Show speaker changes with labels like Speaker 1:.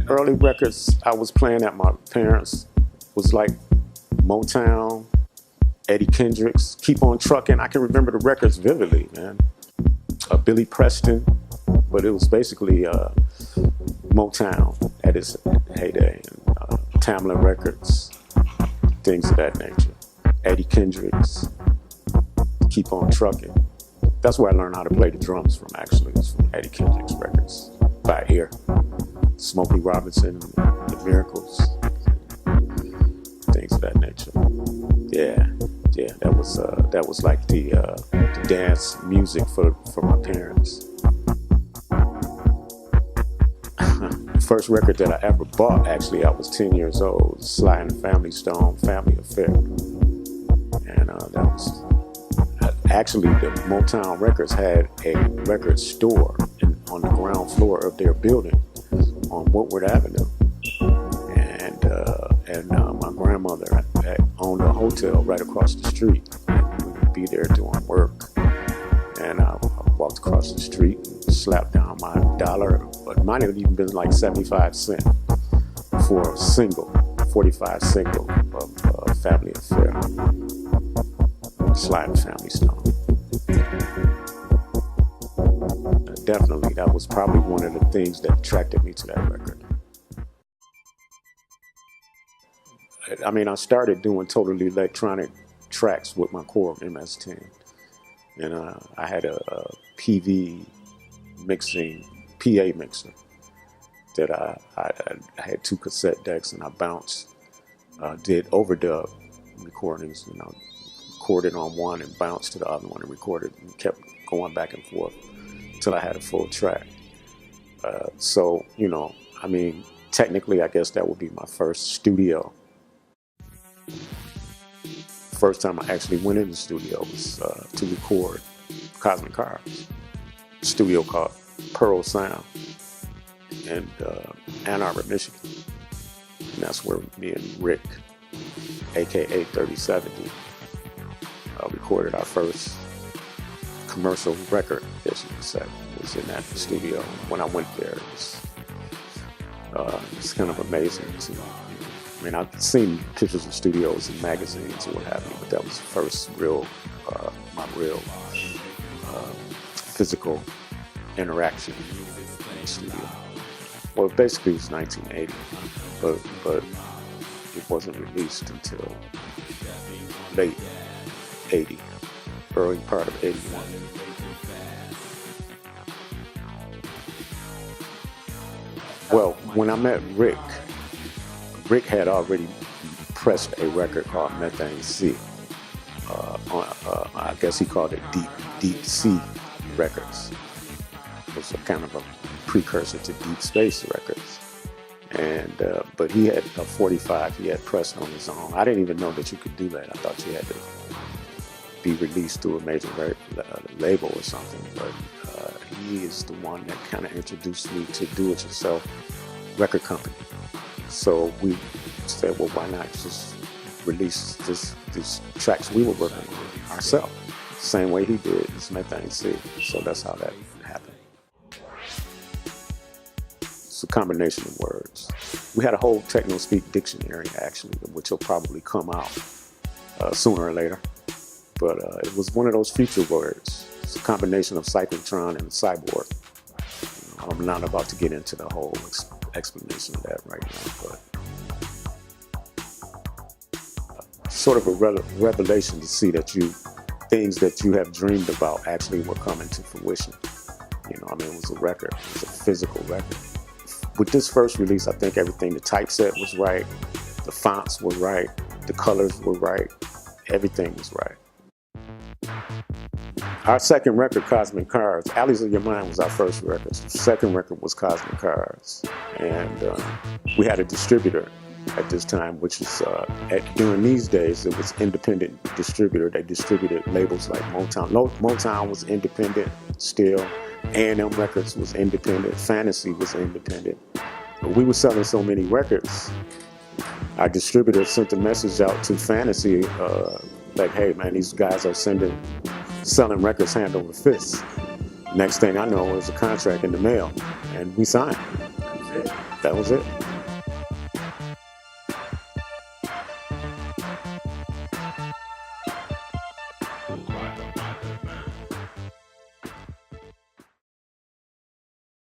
Speaker 1: early records I was playing at my parents' was like Motown, Eddie Kendricks, Keep on Truckin'. I can remember the records vividly, man. Billy Preston, but it was basically Motown at its heyday, and Tamla Records, things of that nature. Eddie Kendricks, Keep on Truckin'. That's where I learned how to play the drums from, actually. It's from Eddie Kendricks records by ear. Smokey Robinson, The Miracles, things of that nature. Yeah, that was like the dance music for my parents. The first record that I ever bought, actually, I was 10 years old. Sly and the Family Stone, Family Affair, and that was. Actually, the Motown Records had a record store on the ground floor of their building on Woodward Avenue, and my grandmother owned a hotel right across the street. And we would be there doing work, and I walked across the street and slapped down my dollar, but mine had even been like 75 cents for a single, 45 single of Family Affair. Sly and the Family Stone. Definitely, that was probably one of the things that attracted me to that record. I mean, I started doing totally electronic tracks with my core MS-10. And I had a PV mixing, PA mixer that I had 2 cassette decks, and I bounced, did overdub recordings, recorded on one and bounced to the other one and recorded, and kept going back and forth until I had a full track. So, I mean, technically, I guess that would be my first studio. First time I actually went in the studio was to record Cosmic Cars. A studio called Pearl Sound in Ann Arbor, Michigan. And that's where me and Rick, aka 3070, recorded our first commercial record, I guess you could say. It was in that studio. When I went there, it's kind of amazing to, I mean, I've seen pictures of studios and magazines or what have you, but that was the first real, my real physical interaction in the studio. Well, basically it was 1980, but it wasn't released until late 80, early part of 81. Well, when I met Rick had already pressed a record called Methane Sea. I guess he called it Deep Sea Records. It was a kind of a precursor to Deep Space Records. And but he had a 45 he had pressed on his own. I didn't even know that you could do that. I thought you had to be released through a major label or something. But he is the one that kind of introduced me to do-it-yourself record company. So we said, well, why not just release these tracks we were working on ourselves? Same way he did, it's Methane Sea. So that's how that happened. It's a combination of words. We had a whole techno-speak dictionary, actually, which will probably come out sooner or later. But it was one of those future words. It's a combination of cyclotron and cyborg. I'm not about to get into the whole explanation of that right now, but sort of a revelation to see that things that you have dreamed about actually were coming to fruition. I mean, it was a record. It was a physical record. With this first release, I think everything, the typeset was right, the fonts were right, the colors were right, everything was right. Our second record, Cosmic Cars, Alleys of Your Mind was our first record. The second record was Cosmic Cars. And we had a distributor at this time, which is, during these days, it was independent distributor. They distributed labels like Motown. Motown was independent still. A&M Records was independent. Fantasy was independent. But we were selling so many records. Our distributor sent a message out to Fantasy, like, hey man, these guys are selling records hand over fist. Next thing I know, there's a contract in the mail, and we signed. That was it.